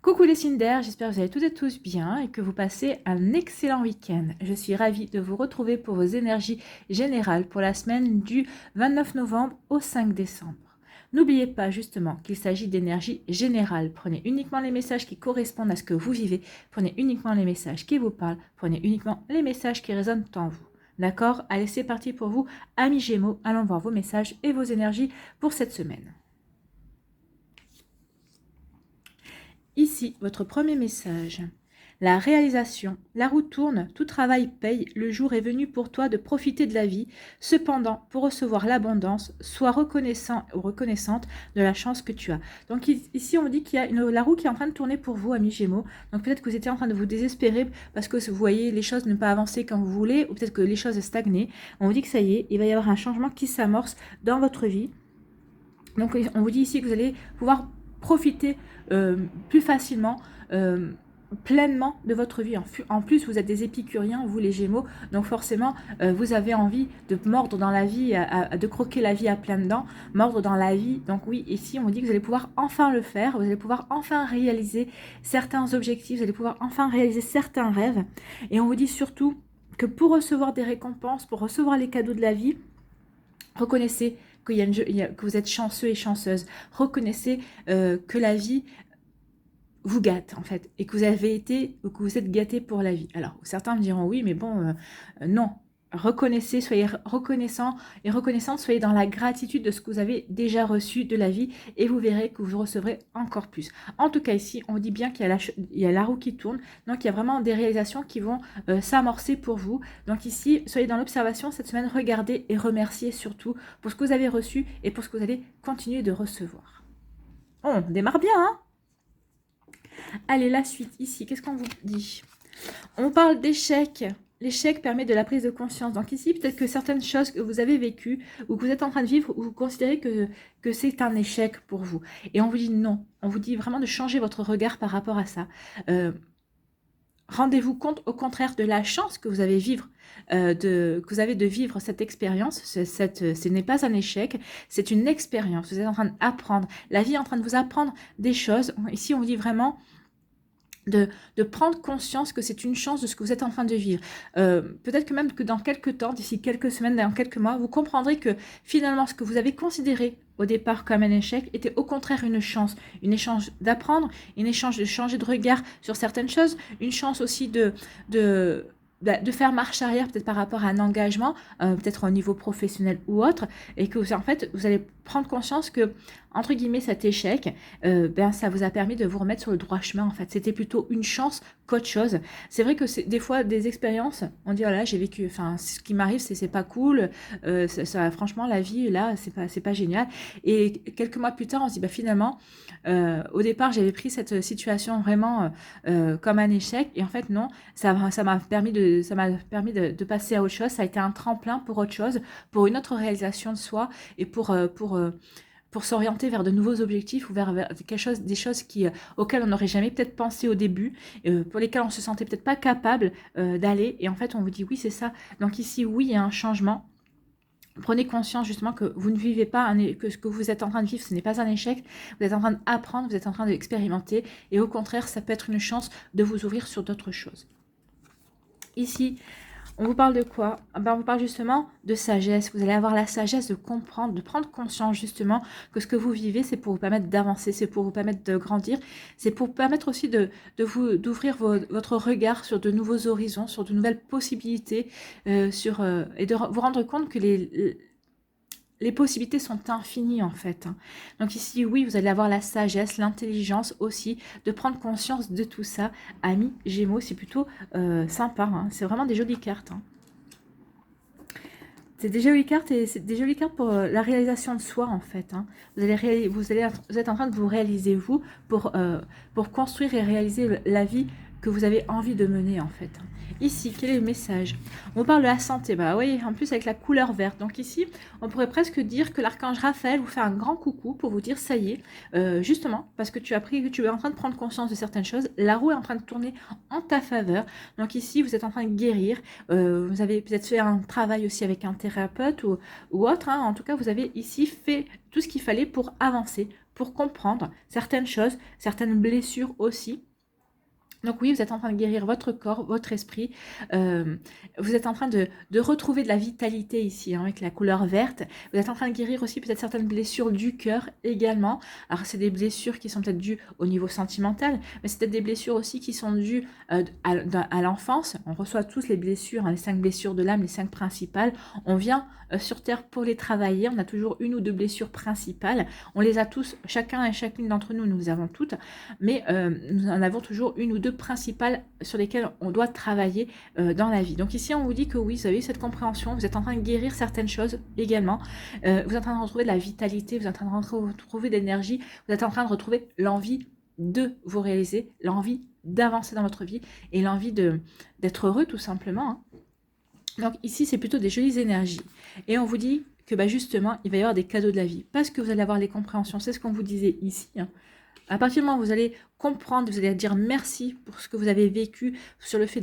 Coucou les signes d'air, j'espère que vous allez toutes et tous bien et que vous passez un excellent week-end. Je suis ravie de vous retrouver pour vos énergies générales pour la semaine du 29 novembre au 5 décembre. N'oubliez pas justement qu'il s'agit d'énergie générale. Prenez uniquement les messages qui correspondent à ce que vous vivez. Prenez uniquement les messages qui vous parlent. Prenez uniquement les messages qui résonnent en vous. D'accord? Allez, c'est parti pour vous, amis Gémeaux. Allons voir vos messages et vos énergies pour cette semaine. Ici, votre premier message. La réalisation. La roue tourne, tout travail paye, le jour est venu pour toi de profiter de la vie. Cependant, pour recevoir l'abondance, sois reconnaissant ou reconnaissante de la chance que tu as. Donc ici, on vous dit qu'il y a la roue qui est en train de tourner pour vous, amis Gémeaux. Donc peut-être que vous étiez en train de vous désespérer parce que vous voyez les choses ne pas avancer comme vous voulez, ou peut-être que les choses stagnaient. On vous dit que ça y est, il va y avoir un changement qui s'amorce dans votre vie. Donc on vous dit ici que vous allez pouvoir profiter plus facilement, pleinement de votre vie. En plus, vous êtes des épicuriens, vous les Gémeaux, donc forcément, vous avez envie de mordre dans la vie, de croquer la vie à pleines dents, mordre dans la vie. Donc oui, ici, on vous dit que vous allez pouvoir enfin le faire, vous allez pouvoir enfin réaliser certains objectifs, vous allez pouvoir enfin réaliser certains rêves. Et on vous dit surtout que pour recevoir des récompenses, pour recevoir les cadeaux de la vie, reconnaissez que vous êtes chanceux et chanceuse. Reconnaissez que la vie vous gâte en fait et que vous avez été ou que vous êtes gâté pour la vie. Alors certains me diront oui mais bon non. Reconnaissez, soyez reconnaissant et reconnaissante, soyez dans la gratitude de ce que vous avez déjà reçu de la vie et vous verrez que vous recevrez encore plus. En tout cas ici, on dit bien qu'il y a la roue qui tourne, donc il y a vraiment des réalisations qui vont s'amorcer pour vous. Donc ici, soyez dans l'observation cette semaine, regardez et remerciez surtout pour ce que vous avez reçu et pour ce que vous allez continuer de recevoir. On démarre bien, hein? Allez, la suite ici, qu'est-ce qu'on vous dit? On parle d'échec. L'échec permet de la prise de conscience. Donc ici, peut-être que certaines choses que vous avez vécues ou que vous êtes en train de vivre, ou vous considérez que c'est un échec pour vous. Et on vous dit non. On vous dit vraiment de changer votre regard par rapport à ça. Rendez-vous compte au contraire de la chance que vous avez que vous avez de vivre cette expérience. Ce n'est pas un échec, c'est une expérience. Vous êtes en train d'apprendre. La vie est en train de vous apprendre des choses. Ici, on vous dit vraiment de prendre conscience que c'est une chance de ce que vous êtes en train de vivre. Peut-être que même que dans quelques temps, d'ici quelques semaines, dans quelques mois, vous comprendrez que finalement ce que vous avez considéré au départ comme un échec était au contraire une chance d'apprendre, une échange de changer de regard sur certaines choses, une chance aussi de faire marche arrière peut-être par rapport à un engagement, peut-être au niveau professionnel ou autre, et que en fait vous allez prendre conscience que entre guillemets cet échec, ça vous a permis de vous remettre sur le droit chemin. En fait, c'était plutôt une chance qu'autre chose. C'est vrai que c'est des fois des expériences, on dit voilà j'ai vécu, enfin ce qui m'arrive c'est pas cool, franchement la vie là c'est pas génial. Et quelques mois plus tard on se dit finalement au départ j'avais pris cette situation vraiment comme un échec, et en fait non, ça m'a permis de passer à autre chose. Ça a été un tremplin pour autre chose, pour une autre réalisation de soi et pour s'orienter vers de nouveaux objectifs ou vers des choses auxquelles on n'aurait jamais peut-être pensé au début, pour lesquelles on se sentait peut-être pas capable d'aller. Et en fait, on vous dit oui, c'est ça. Donc ici, oui, il y a un changement. Prenez conscience justement que vous ne vivez pas, que ce que vous êtes en train de vivre, ce n'est pas un échec. Vous êtes en train d'apprendre, vous êtes en train d'expérimenter. Et au contraire, ça peut être une chance de vous ouvrir sur d'autres choses. Ici, on vous parle de quoi? On vous parle justement de sagesse. Vous allez avoir la sagesse de comprendre, de prendre conscience justement que ce que vous vivez, c'est pour vous permettre d'avancer, c'est pour vous permettre de grandir, c'est pour vous permettre aussi d'ouvrir votre regard sur de nouveaux horizons, sur de nouvelles possibilités, et de vous rendre compte que les possibilités sont infinies en fait. Donc ici, oui, vous allez avoir la sagesse, l'intelligence aussi, de prendre conscience de tout ça. Amis Gémeaux, c'est plutôt sympa. C'est vraiment des jolies cartes. C'est des jolies cartes, et c'est des jolies cartes pour la réalisation de soi en fait. Vous êtes en train de vous réaliser vous pour construire et réaliser la vie que vous avez envie de mener en fait. Ici, quel est le message? On parle de la santé. Bah oui, en plus avec la couleur verte. Donc ici, on pourrait presque dire que l'archange Raphaël vous fait un grand coucou pour vous dire ça y est, justement, parce que tu es en train de prendre conscience de certaines choses. La roue est en train de tourner en ta faveur. Donc ici, vous êtes en train de guérir. Vous avez peut-être fait un travail aussi avec un thérapeute ou autre. En tout cas, vous avez ici fait tout ce qu'il fallait pour avancer, pour comprendre certaines choses, certaines blessures aussi. Donc oui, vous êtes en train de guérir votre corps, votre esprit. Vous êtes en train de retrouver de la vitalité ici, hein, avec la couleur verte. Vous êtes en train de guérir aussi peut-être certaines blessures du cœur également. Alors c'est des blessures qui sont peut-être dues au niveau sentimental, mais c'est peut-être des blessures aussi qui sont dues à l'enfance. On reçoit tous les blessures, hein, les 5 blessures de l'âme, les 5 principales. On vient sur Terre pour les travailler. On a toujours une ou deux blessures principales. On les a tous, chacun et chacune d'entre nous, nous les avons toutes. Mais nous en avons toujours une ou deux principales sur lesquelles on doit travailler dans la vie. Donc ici, on vous dit que oui, vous avez eu cette compréhension, vous êtes en train de guérir certaines choses également, vous êtes en train de retrouver de la vitalité, vous êtes en train de retrouver de l'énergie, vous êtes en train de retrouver l'envie de vous réaliser, l'envie d'avancer dans votre vie et l'envie d'être heureux tout simplement. Hein. Donc ici, c'est plutôt des jolies énergies. Et on vous dit que bah, justement, il va y avoir des cadeaux de la vie, parce que vous allez avoir les compréhensions, c'est ce qu'on vous disait ici, hein. À partir du moment où vous allez comprendre, vous allez dire merci pour ce que vous avez vécu, sur le fait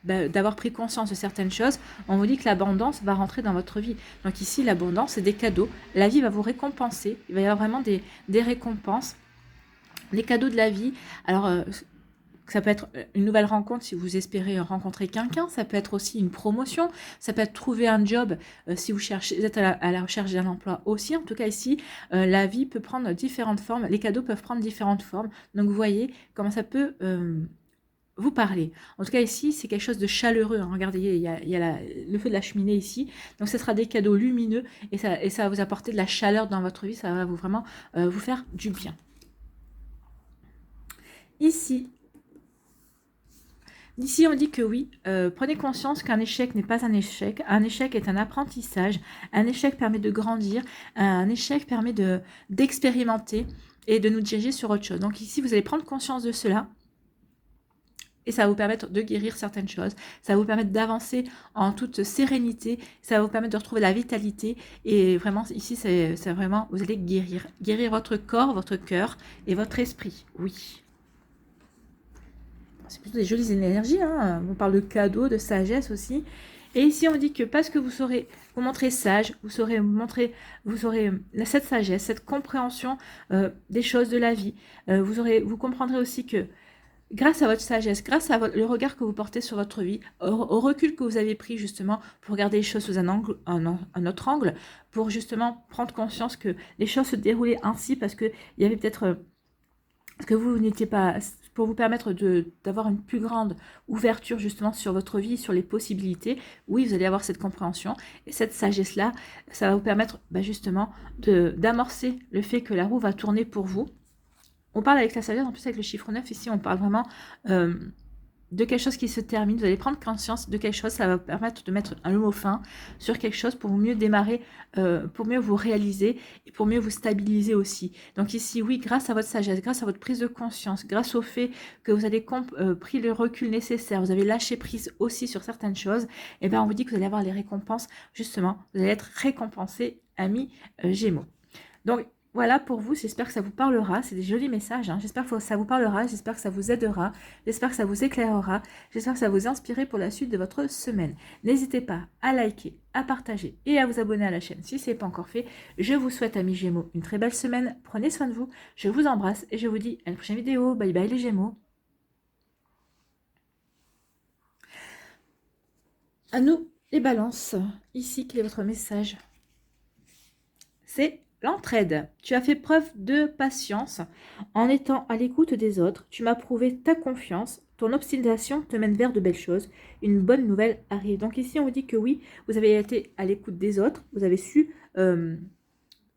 d'avoir pris conscience de certaines choses, on vous dit que l'abondance va rentrer dans votre vie. Donc ici, l'abondance, c'est des cadeaux. La vie va vous récompenser. Il va y avoir vraiment des récompenses. Les cadeaux de la vie. Alors, ça peut être une nouvelle rencontre si vous espérez rencontrer quelqu'un, ça peut être aussi une promotion, ça peut être trouver un job si vous êtes à la recherche d'un emploi aussi. En tout cas ici, la vie peut prendre différentes formes, les cadeaux peuvent prendre différentes formes. Donc vous voyez comment ça peut vous parler. En tout cas ici, c'est quelque chose de chaleureux. Hein. Regardez, il y a le feu de la cheminée ici. Donc ce sera des cadeaux lumineux et ça va vous apporter de la chaleur dans votre vie, ça va vraiment vous faire du bien. Ici, on dit que oui, prenez conscience qu'un échec n'est pas un échec est un apprentissage, un échec permet de grandir, un échec permet d'expérimenter et de nous diriger sur autre chose. Donc ici, vous allez prendre conscience de cela et ça va vous permettre de guérir certaines choses, ça va vous permettre d'avancer en toute sérénité, ça va vous permettre de retrouver la vitalité et vraiment ici, c'est vraiment, vous allez guérir votre corps, votre cœur et votre esprit, oui. C'est plutôt des jolies énergies, hein. On parle de cadeaux, de sagesse aussi. Et ici, on dit que parce que vous saurez vous montrer sage, vous saurez cette sagesse, cette compréhension des choses de la vie. Vous comprendrez aussi que grâce à votre sagesse, grâce à le regard que vous portez sur votre vie, au recul que vous avez pris justement pour regarder les choses sous un autre angle, pour justement prendre conscience que les choses se déroulaient ainsi parce qu'il y avait peut-être... que vous n'étiez pas... pour vous permettre d'avoir une plus grande ouverture justement sur votre vie, sur les possibilités, oui, vous allez avoir cette compréhension. Et cette sagesse-là, ça va vous permettre justement d'amorcer le fait que la roue va tourner pour vous. On parle avec la sagesse, en plus avec le chiffre 9, ici on parle vraiment de quelque chose qui se termine. Vous allez prendre conscience de quelque chose, ça va vous permettre de mettre un mot fin sur quelque chose pour mieux démarrer, pour mieux vous réaliser et pour mieux vous stabiliser aussi. Donc ici, oui, grâce à votre sagesse, grâce à votre prise de conscience, grâce au fait que vous avez pris le recul nécessaire, vous avez lâché prise aussi sur certaines choses, et bien on vous dit que vous allez avoir les récompenses, justement, vous allez être récompensé, amis Gémeaux. Donc, voilà pour vous, j'espère que ça vous parlera, c'est des jolis messages, hein. J'espère que ça vous parlera, j'espère que ça vous aidera, j'espère que ça vous éclairera, j'espère que ça vous inspirera pour la suite de votre semaine. N'hésitez pas à liker, à partager et à vous abonner à la chaîne si ce n'est pas encore fait. Je vous souhaite, amis Gémeaux, une très belle semaine, prenez soin de vous, je vous embrasse et je vous dis à une prochaine vidéo, bye bye les Gémeaux. À nous les balances, ici quel est votre message? C'est l'entraide. Tu as fait preuve de patience en étant à l'écoute des autres. Tu m'as prouvé ta confiance. Ton obstination te mène vers de belles choses. Une bonne nouvelle arrive. Donc ici, on vous dit que oui, vous avez été à l'écoute des autres. Vous avez su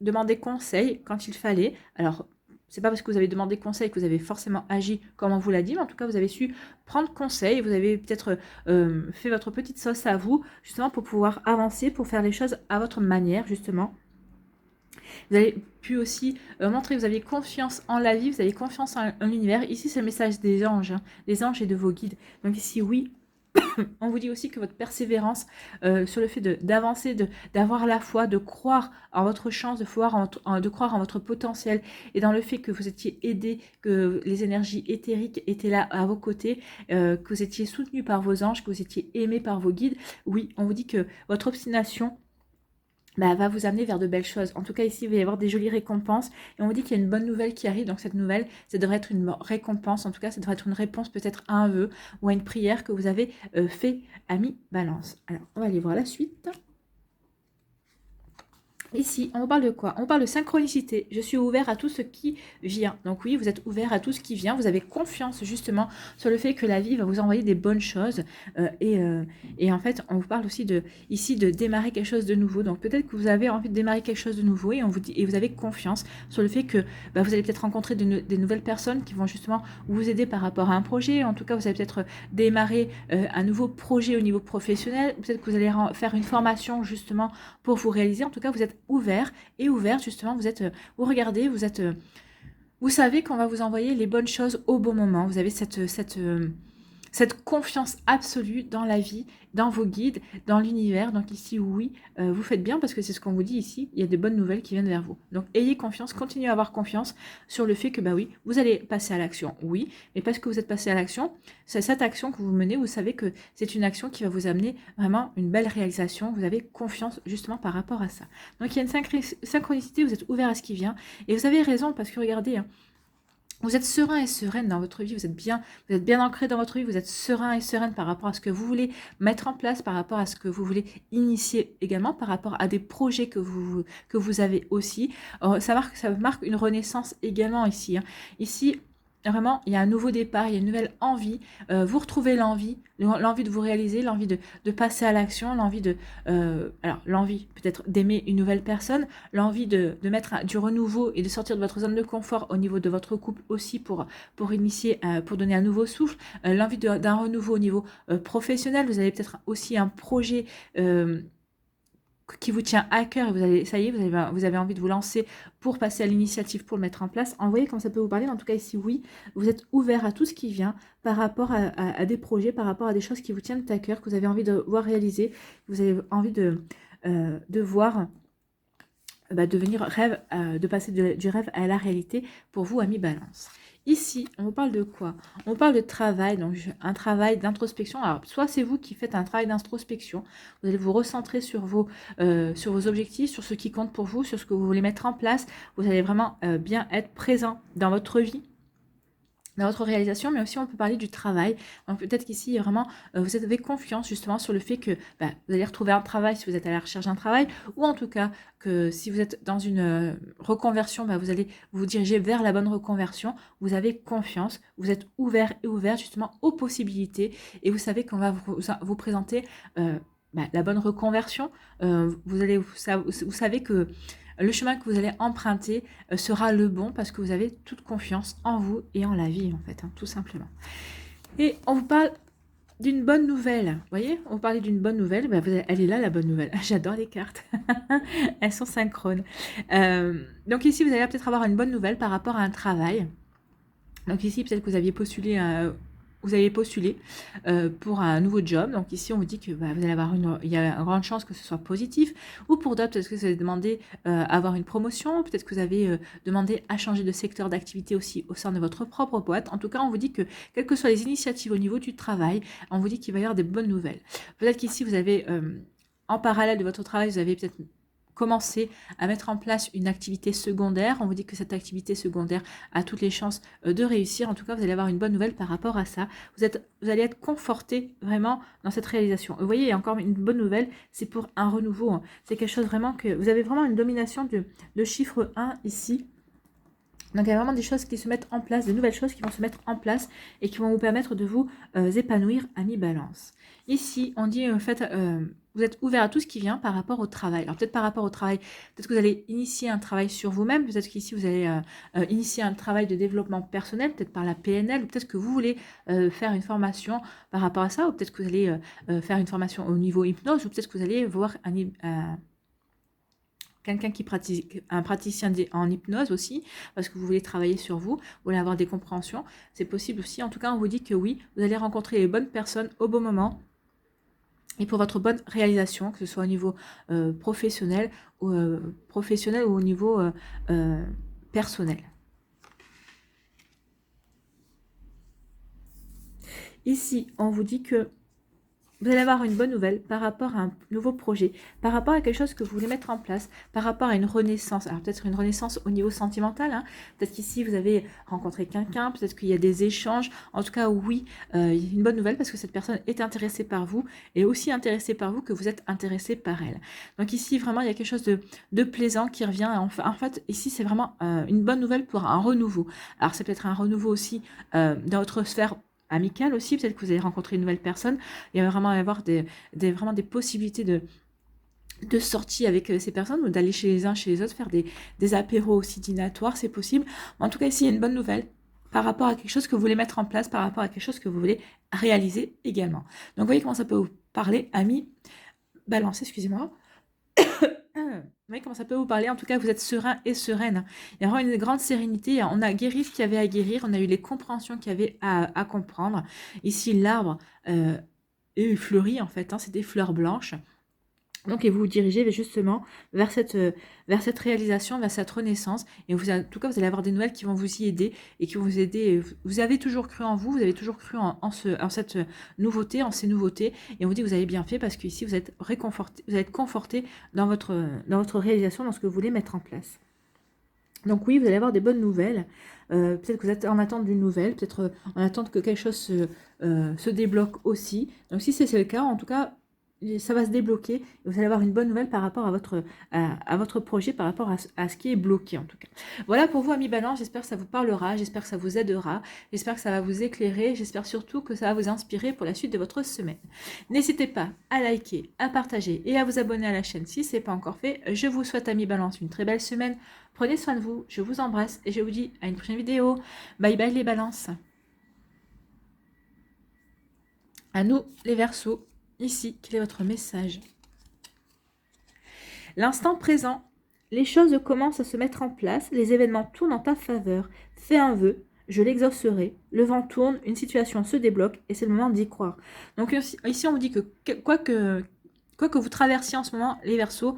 demander conseil quand il fallait. Alors, c'est pas parce que vous avez demandé conseil que vous avez forcément agi comme on vous l'a dit, mais en tout cas, vous avez su prendre conseil. Vous avez peut-être fait votre petite sauce à vous, justement, pour pouvoir avancer, pour faire les choses à votre manière, justement. Vous avez pu aussi montrer que vous aviez confiance en la vie, vous avez confiance en l'univers. Ici, c'est le message des anges, hein, des anges et de vos guides. Donc ici, oui, on vous dit aussi que votre persévérance sur le fait d'avancer, d'avoir la foi, de croire en votre chance, de croire en votre potentiel et dans le fait que vous étiez aidé, que les énergies éthériques étaient là à vos côtés, que vous étiez soutenu par vos anges, que vous étiez aimé par vos guides. Oui, on vous dit que votre obstination bah, va vous amener vers de belles choses. En tout cas, ici, il va y avoir des jolies récompenses. Et on vous dit qu'il y a une bonne nouvelle qui arrive. Donc, cette nouvelle, ça devrait être une récompense. En tout cas, ça devrait être une réponse peut-être à un vœu ou à une prière que vous avez fait, ami Balance. Alors, on va aller voir la suite. Ici, on parle de quoi? On parle de synchronicité. Je suis ouvert à tout ce qui vient. Donc oui, vous êtes ouvert à tout ce qui vient. Vous avez confiance justement sur le fait que la vie va vous envoyer des bonnes choses. Et en fait, on vous parle aussi ici de démarrer quelque chose de nouveau. Donc peut-être que vous avez envie de démarrer quelque chose de nouveau et, on vous dit, et vous avez confiance sur le fait que bah, vous allez peut-être rencontrer des nouvelles personnes qui vont justement vous aider par rapport à un projet. En tout cas, vous allez peut-être démarrer un nouveau projet au niveau professionnel. Peut-être que vous allez faire une formation justement pour vous réaliser. En tout cas, vous êtes ouvert et ouverte justement, vous regardez, vous savez qu'on va vous envoyer les bonnes choses au bon moment. Vous avez cette confiance absolue dans la vie, dans vos guides, dans l'univers. Donc ici, oui, vous faites bien parce que c'est ce qu'on vous dit ici, il y a de bonnes nouvelles qui viennent vers vous. Donc ayez confiance, continuez à avoir confiance sur le fait que, bah oui, vous allez passer à l'action, oui, mais parce que vous êtes passé à l'action, c'est cette action que vous menez, vous savez que c'est une action qui va vous amener vraiment une belle réalisation, vous avez confiance justement par rapport à ça. Donc il y a une synchronicité, vous êtes ouvert à ce qui vient, et vous avez raison parce que regardez, hein, vous êtes serein et sereine dans votre vie, vous êtes bien ancré dans votre vie, vous êtes serein et sereine par rapport à ce que vous voulez mettre en place, par rapport à ce que vous voulez initier également, par rapport à des projets que vous avez aussi. Ça marque une renaissance également ici. Hein. Ici, vraiment, il y a un nouveau départ, il y a une nouvelle envie. Vous retrouvez l'envie de vous réaliser, l'envie de passer à l'action, alors l'envie peut-être d'aimer une nouvelle personne, l'envie de mettre du renouveau et de sortir de votre zone de confort au niveau de votre couple aussi pour initier, pour donner un nouveau souffle, l'envie d'un renouveau au niveau professionnel. Vous avez peut-être aussi un projet qui vous tient à cœur et vous avez envie de vous lancer pour passer à l'initiative, pour le mettre en place. Envoyez quand ça peut vous parler. En tout cas, ici, oui, vous êtes ouvert à tout ce qui vient par rapport à des projets, par rapport à des choses qui vous tiennent à cœur, que vous avez envie de voir réaliser, que vous avez envie de voir devenir rêve, de passer du rêve à la réalité pour vous, amis Balance. Ici, on vous parle de quoi? On parle de travail, donc un travail d'introspection. Alors, soit c'est vous qui faites un travail d'introspection, vous allez vous recentrer sur vos objectifs, sur ce qui compte pour vous, sur ce que vous voulez mettre en place. Vous allez vraiment bien être présent dans votre vie, dans votre réalisation, mais aussi on peut parler du travail. Donc peut-être qu'ici, vraiment, vous avez confiance justement sur le fait que vous allez retrouver un travail si vous êtes à la recherche d'un travail, ou en tout cas que si vous êtes dans une reconversion, vous allez vous diriger vers la bonne reconversion. Vous avez confiance, vous êtes ouvert et ouverte justement aux possibilités, et vous savez qu'on va vous présenter la bonne reconversion. Vous savez que le chemin que vous allez emprunter sera le bon parce que vous avez toute confiance en vous et en la vie, en fait, hein, tout simplement. Et on vous parle d'une bonne nouvelle. Vous voyez, on vous parlait d'une bonne nouvelle. Elle est là, la bonne nouvelle. J'adore les cartes. Elles sont synchrones. Donc ici, vous allez peut-être avoir une bonne nouvelle par rapport à un travail. Donc ici, peut-être que vous aviez postulé pour un nouveau job. Donc ici, on vous dit que vous allez avoir il y a une grande chance que ce soit positif. Ou pour d'autres, peut-être que vous avez demandé avoir une promotion. Peut-être que vous avez demandé à changer de secteur d'activité aussi au sein de votre propre boîte. En tout cas, on vous dit que, quelles que soient les initiatives au niveau du travail, on vous dit qu'il va y avoir des bonnes nouvelles. Peut-être qu'ici, vous avez, en parallèle de votre travail, vous avez peut-être commencer à mettre en place une activité secondaire. On vous dit que cette activité secondaire a toutes les chances de réussir. En tout cas, vous allez avoir une bonne nouvelle par rapport à ça. Vous allez être conforté vraiment dans cette réalisation. Vous voyez, il y a encore une bonne nouvelle, c'est pour un renouveau. Hein. C'est quelque chose vraiment que vous avez vraiment une domination de chiffre 1 ici. Donc, il y a vraiment des choses qui se mettent en place, des nouvelles choses qui vont se mettre en place et qui vont vous permettre de vous épanouir, amis Balance. Ici, on dit, vous êtes ouvert à tout ce qui vient par rapport au travail. Alors, peut-être par rapport au travail, peut-être que vous allez initier un travail sur vous-même. Peut-être qu'ici, vous allez initier un travail de développement personnel, peut-être par la PNL, ou peut-être que vous voulez faire une formation par rapport à ça, ou peut-être que vous allez faire une formation au niveau hypnose, ou peut-être que vous allez voir quelqu'un qui pratique, un praticien en hypnose aussi, parce que vous voulez travailler sur vous, vous voulez avoir des compréhensions, c'est possible aussi. En tout cas, on vous dit que oui, vous allez rencontrer les bonnes personnes au bon moment et pour votre bonne réalisation, que ce soit au niveau professionnel ou au niveau personnel. Ici, on vous dit que vous allez avoir une bonne nouvelle par rapport à un nouveau projet, par rapport à quelque chose que vous voulez mettre en place, par rapport à une renaissance. Alors peut-être une renaissance au niveau sentimental, hein. Peut-être qu'ici vous avez rencontré quelqu'un, peut-être qu'il y a des échanges. En tout cas, oui, il y a une bonne nouvelle parce que cette personne est intéressée par vous et aussi intéressée par vous que vous êtes intéressé par elle. Donc ici, vraiment, il y a quelque chose de plaisant qui revient. En fait, ici, c'est vraiment une bonne nouvelle pour un renouveau. Alors c'est peut-être un renouveau aussi dans votre sphère amicale aussi, peut-être que vous allez rencontrer une nouvelle personne, il va vraiment y avoir vraiment des possibilités de sortie avec ces personnes ou d'aller chez les uns, chez les autres, faire des apéros aussi dînatoires, c'est possible. Mais en tout cas, ici, il y a une bonne nouvelle par rapport à quelque chose que vous voulez mettre en place, par rapport à quelque chose que vous voulez réaliser également. Donc, vous voyez comment ça peut vous parler, amis Balance, excusez-moi. Vous voyez comment ça peut vous parler. En tout cas, vous êtes serein et sereine. Il y a vraiment une grande sérénité. On a guéri ce qu'il y avait à guérir. On a eu les compréhensions qu'il y avait à comprendre. Ici, l'arbre est fleuri, en fait. Hein, c'est des fleurs blanches. Donc, et vous vous dirigez justement vers cette réalisation, vers cette renaissance. Et vous, en tout cas, vous allez avoir des nouvelles qui vont vous y aider et qui vont vous aider. Vous avez toujours cru en vous, vous avez toujours cru en cette nouveauté, en ces nouveautés. Et on vous dit que vous avez bien fait parce qu'ici, vous êtes réconforté, vous êtes conforté dans votre réalisation, dans ce que vous voulez mettre en place. Donc oui, vous allez avoir des bonnes nouvelles. Peut-être que vous êtes en attente d'une nouvelle, peut-être en attente que quelque chose se débloque aussi. Donc si c'est le cas, en tout cas, ça va se débloquer et vous allez avoir une bonne nouvelle par rapport à votre projet, par rapport à ce qui est bloqué en tout cas. Voilà pour vous, amis Balance, j'espère que ça vous parlera, j'espère que ça vous aidera, j'espère que ça va vous éclairer, j'espère surtout que ça va vous inspirer pour la suite de votre semaine. N'hésitez pas à liker, à partager et à vous abonner à la chaîne si ce n'est pas encore fait. Je vous souhaite, amis Balance, une très belle semaine. Prenez soin de vous, je vous embrasse et je vous dis à une prochaine vidéo. Bye bye les Balances. À nous les Verseaux. Ici, quel est votre message? L'instant présent, les choses commencent à se mettre en place, les événements tournent en ta faveur. Fais un vœu, je l'exaucerai. Le vent tourne, une situation se débloque et c'est le moment d'y croire. Donc ici, on vous dit que quoi que vous traversiez en ce moment, les Verseaux,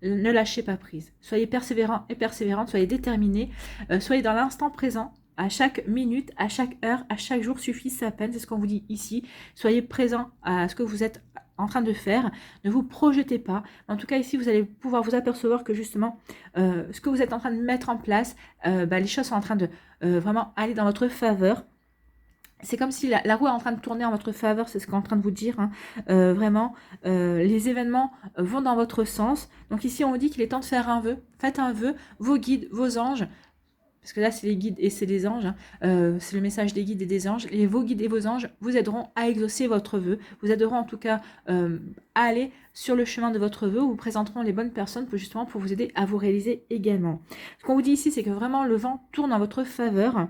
ne lâchez pas prise. Soyez persévérants et persévérantes, soyez déterminés, soyez dans l'instant présent. À chaque minute, à chaque heure, à chaque jour suffit sa peine. C'est ce qu'on vous dit ici. Soyez présent à ce que vous êtes en train de faire. Ne vous projetez pas. En tout cas, ici, vous allez pouvoir vous apercevoir que justement, ce que vous êtes en train de mettre en place, les choses sont en train de vraiment aller dans votre faveur. C'est comme si la roue est en train de tourner en votre faveur, c'est ce qu'on est en train de vous dire. Hein. Vraiment, les événements vont dans votre sens. Donc ici, on vous dit qu'il est temps de faire un vœu. Faites un vœu, vos guides, vos anges, parce que là, c'est les guides et c'est les anges. Hein. C'est le message des guides et des anges. Et vos guides et vos anges vous aideront à exaucer votre vœu. Vous aideront en tout cas à aller sur le chemin de votre vœu. Vous présenteront les bonnes personnes pour justement pour vous aider à vous réaliser également. Ce qu'on vous dit ici, c'est que vraiment le vent tourne en votre faveur.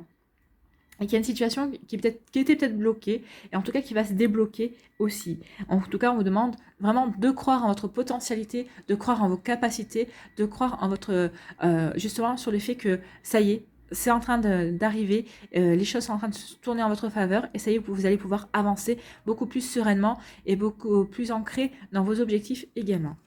Et qu'il y a une situation qui était peut-être bloquée, et en tout cas qui va se débloquer aussi. En tout cas, on vous demande vraiment de croire en votre potentialité, de croire en vos capacités, de croire en votre, justement sur le fait que ça y est, c'est en train d'arriver, les choses sont en train de se tourner en votre faveur, et ça y est, vous allez pouvoir avancer beaucoup plus sereinement et beaucoup plus ancré dans vos objectifs également.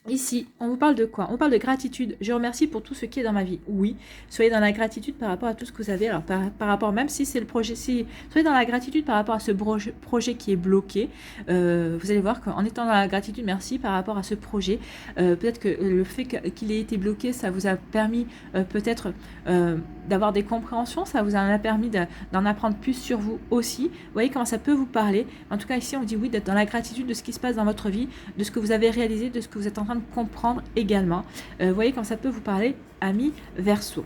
Ici, on vous parle de quoi? On parle de gratitude. Je remercie pour tout ce qui est dans ma vie. Oui, soyez dans la gratitude par rapport à tout ce que vous avez. Alors, par rapport, même si c'est le projet, soyez dans la gratitude par rapport à ce projet qui est bloqué. Vous allez voir qu'en étant dans la gratitude, merci par rapport à ce projet. Peut-être que le fait qu'il ait été bloqué, ça vous a permis peut-être d'avoir des compréhensions. Ça vous en a permis d'en apprendre plus sur vous aussi. Vous voyez comment ça peut vous parler. En tout cas, ici, on dit oui, d'être dans la gratitude de ce qui se passe dans votre vie, de ce que vous avez réalisé, de ce que vous êtes en train de comprendre également. Vous voyez quand ça peut vous parler, amis Verseau.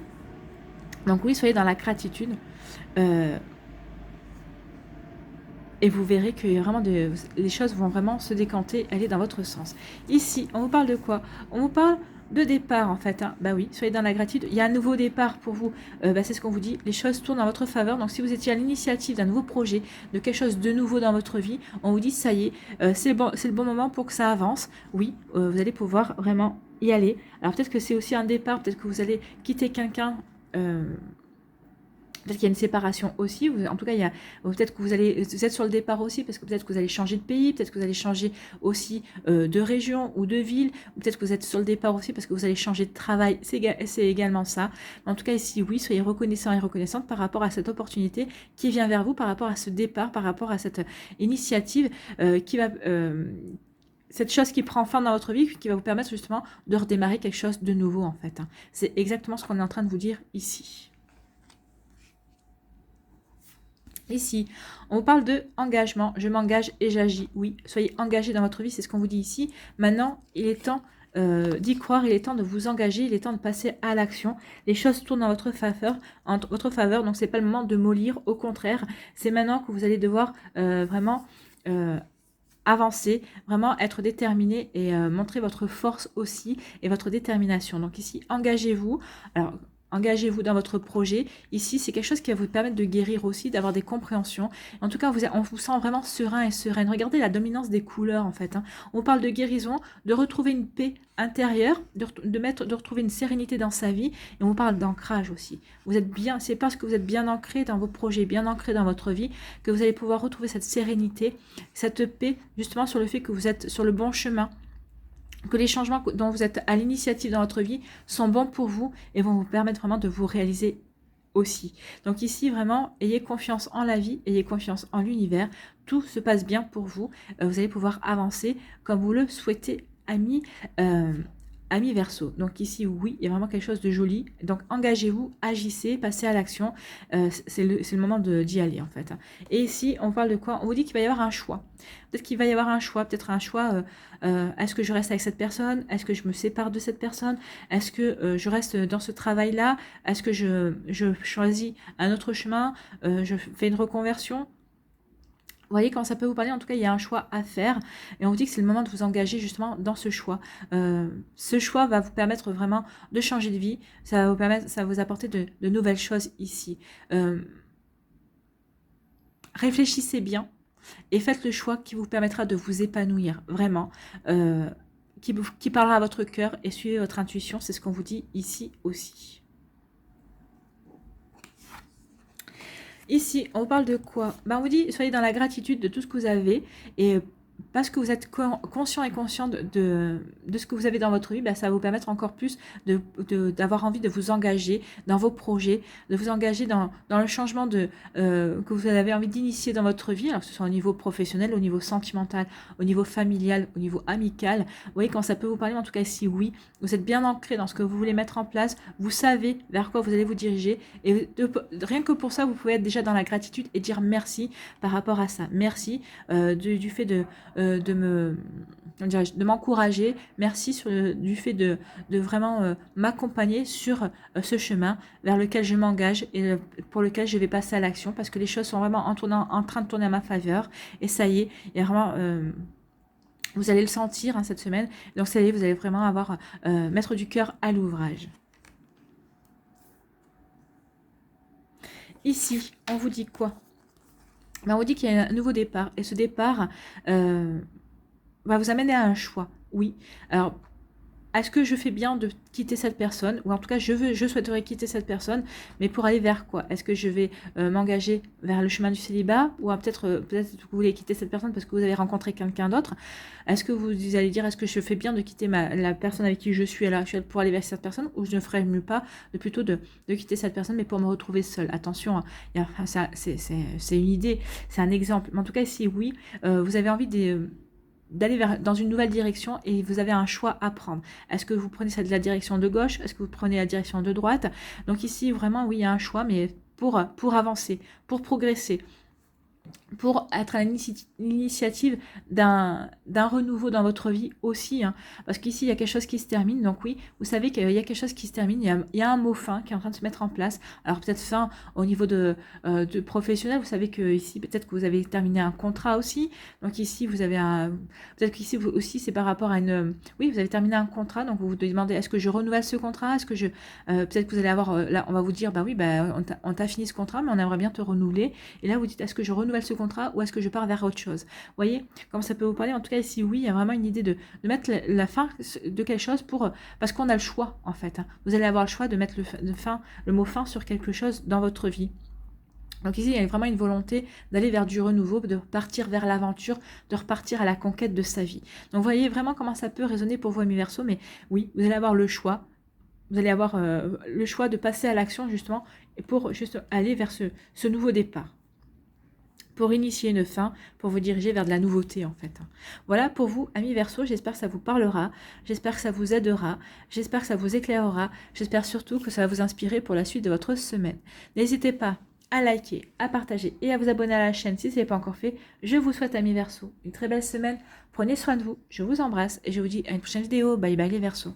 Donc oui, soyez dans la gratitude. Et vous verrez que vraiment les choses vont vraiment se décanter, aller dans votre sens. Ici, on vous parle de quoi? On vous parle de départ en fait. Hein. Bah oui, soyez dans la gratitude. Il y a un nouveau départ pour vous. C'est ce qu'on vous dit. Les choses tournent en votre faveur. Donc si vous étiez à l'initiative d'un nouveau projet, de quelque chose de nouveau dans votre vie, on vous dit ça y est, c'est le bon moment pour que ça avance. Oui, vous allez pouvoir vraiment y aller. Alors peut-être que c'est aussi un départ. Peut-être que vous allez quitter quelqu'un. Peut-être qu'il y a une séparation aussi, en tout cas, peut-être que vous êtes sur le départ aussi, parce que peut-être que vous allez changer de pays, peut-être que vous allez changer aussi de région ou de ville, ou peut-être que vous êtes sur le départ aussi parce que vous allez changer de travail, c'est également ça. Mais en tout cas, ici, oui, soyez reconnaissants et reconnaissantes par rapport à cette opportunité qui vient vers vous, par rapport à ce départ, par rapport à cette initiative cette chose qui prend fin dans votre vie, qui va vous permettre justement de redémarrer quelque chose de nouveau, en fait. C'est exactement ce qu'on est en train de vous dire ici. Ici, on vous parle de engagement. Je m'engage et j'agis. Oui, soyez engagés dans votre vie, c'est ce qu'on vous dit ici. Maintenant, il est temps d'y croire, il est temps de vous engager, il est temps de passer à l'action. Les choses tournent en votre faveur, donc c'est pas le moment de mollir. Au contraire, c'est maintenant que vous allez devoir vraiment avancer, vraiment être déterminé et montrer votre force aussi et votre détermination. Donc ici, engagez-vous. Alors, engagez-vous dans votre projet. Ici, c'est quelque chose qui va vous permettre de guérir aussi, d'avoir des compréhensions. En tout cas, on vous sent vraiment serein et sereine. Regardez la dominance des couleurs, en fait. On parle de guérison, de retrouver une paix intérieure, de retrouver une sérénité dans sa vie. Et on parle d'ancrage aussi. Vous êtes bien, c'est parce que vous êtes bien ancré dans vos projets, bien ancré dans votre vie, que vous allez pouvoir retrouver cette sérénité, cette paix, justement sur le fait que vous êtes sur le bon chemin, que les changements dont vous êtes à l'initiative dans votre vie sont bons pour vous et vont vous permettre vraiment de vous réaliser aussi. Donc ici, vraiment, ayez confiance en la vie, ayez confiance en l'univers. Tout se passe bien pour vous. Vous allez pouvoir avancer comme vous le souhaitez, amis. Amis Verseau. Donc ici, oui, il y a vraiment quelque chose de joli. Donc engagez-vous, agissez, passez à l'action. C'est le moment d'y aller en fait. Et ici, on parle de quoi? On vous dit qu'il va y avoir un choix. Peut-être qu'il va y avoir un choix, peut-être un choix. Est-ce que je reste avec cette personne? Est-ce que je me sépare de cette personne? Est-ce que je reste dans ce travail-là? Est-ce que je choisis un autre chemin? Je fais une reconversion? Vous voyez quand ça peut vous parler, en tout cas, il y a un choix à faire. Et on vous dit que c'est le moment de vous engager justement dans ce choix. Ce choix va vous permettre vraiment de changer de vie. Ça va vous permettre, ça va vous apporter de nouvelles choses ici. Réfléchissez bien et faites le choix qui vous permettra de vous épanouir, vraiment. Qui parlera à votre cœur et suivez votre intuition. C'est ce qu'on vous dit ici aussi. Ici, on vous parle de quoi? On vous dit, soyez dans la gratitude de tout ce que vous avez et parce que vous êtes conscient et consciente de ce que vous avez dans votre vie, ça va vous permettre encore plus d'avoir envie de vous engager dans vos projets, de vous engager dans le changement que vous avez envie d'initier dans votre vie, alors que ce soit au niveau professionnel, au niveau sentimental, au niveau familial, au niveau amical. Vous voyez, quand ça peut vous parler, en tout cas si oui, vous êtes bien ancré dans ce que vous voulez mettre en place, vous savez vers quoi vous allez vous diriger et rien que pour ça, vous pouvez être déjà dans la gratitude et dire merci par rapport à ça. Merci du fait de m'encourager, merci du fait de vraiment m'accompagner sur ce chemin vers lequel je m'engage et pour lequel je vais passer à l'action parce que les choses sont vraiment en train de tourner à ma faveur et ça y est, il y a vraiment vous allez le sentir cette semaine, donc ça y est, vous allez vraiment avoir mettre du cœur à l'ouvrage. Ici, on vous dit quoi? On vous dit qu'il y a un nouveau départ. Et ce départ va vous amener à un choix. Oui. Alors, est-ce que je fais bien de quitter cette personne? Ou en tout cas, je souhaiterais quitter cette personne. Mais pour aller vers quoi? Est-ce que je vais m'engager vers le chemin du célibat? Ou peut-être que vous voulez quitter cette personne parce que vous avez rencontré quelqu'un d'autre? Est-ce que vous allez dire, est-ce que je fais bien de quitter la personne avec qui je suis à l'heure actuelle pour aller vers cette personne? Ou je ne ferais mieux pas plutôt de quitter cette personne, mais pour me retrouver seule? Attention, c'est une idée, c'est un exemple. Mais en tout cas, si oui, vous avez envie d'aller dans une nouvelle direction et vous avez un choix à prendre. Est-ce que vous prenez la direction de gauche? Est-ce que vous prenez la direction de droite? Donc ici, vraiment, oui, il y a un choix, mais pour avancer, pour progresser, pour être à l'initiative d'un renouveau dans votre vie aussi, parce qu'ici il y a quelque chose qui se termine, donc oui, vous savez qu'il y a quelque chose qui se termine, il y a un mot fin qui est en train de se mettre en place, alors peut-être fin au niveau de professionnel, vous savez que ici peut-être que vous avez terminé un contrat aussi, donc ici vous avez peut-être qu'ici vous aussi c'est par rapport à oui, vous avez terminé un contrat, donc vous vous demandez est-ce que je renouvelle ce contrat, est-ce que peut-être que vous allez avoir, là on va vous dire, oui, on t'a fini ce contrat, mais on aimerait bien te renouveler, et là vous dites est-ce que je renouvelle ce contrat ou est-ce que je pars vers autre chose? Vous voyez comment ça peut vous parler? En tout cas, ici, oui, il y a vraiment une idée de mettre la fin de quelque chose parce qu'on a le choix, en fait. Vous allez avoir le choix de mettre le mot fin sur quelque chose dans votre vie. Donc ici, il y a vraiment une volonté d'aller vers du renouveau, de repartir vers l'aventure, de repartir à la conquête de sa vie. Donc vous voyez vraiment comment ça peut résonner pour vous, amis Verseau, mais oui, vous allez avoir le choix. Vous allez avoir le choix de passer à l'action justement pour juste aller vers ce nouveau départ. Pour initier une fin, pour vous diriger vers de la nouveauté en fait. Voilà pour vous, amis Verseau, j'espère que ça vous parlera, j'espère que ça vous aidera, j'espère que ça vous éclairera, j'espère surtout que ça va vous inspirer pour la suite de votre semaine. N'hésitez pas à liker, à partager et à vous abonner à la chaîne si ce n'est pas encore fait. Je vous souhaite, amis Verseau, une très belle semaine, prenez soin de vous, je vous embrasse et je vous dis à une prochaine vidéo, bye bye les Verseaux.